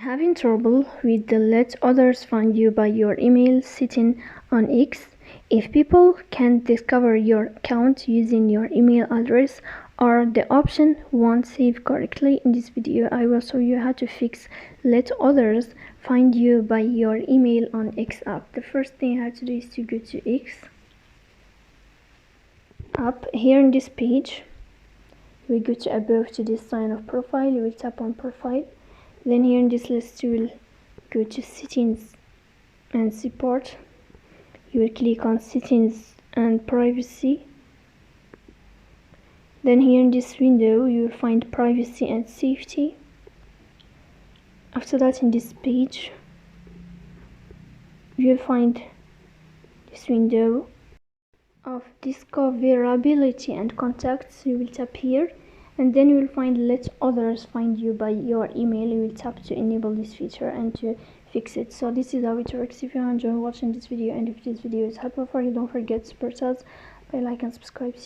Having trouble with the let others find you by your email setting on X? If people can't discover your account using your email address or the option won't save correctly, in this video I will show you how to fix let others find you by your email on X app. The first thing you have to do is to go to X app. Here in this page we go to above to this sign of profile. You will tap on profile. Then here in this list you will go to settings and support. You will click on settings and privacy. Then here in this window you will find privacy and safety. After that, in this page you will find this window of discoverability and contacts. You will tap here, and then you will find let others find you by your email. You will tap to enable this feature and to fix it. So this is how it works. If you enjoy watching this video and if this video is helpful for you, don't forget to support us by like and subscribe.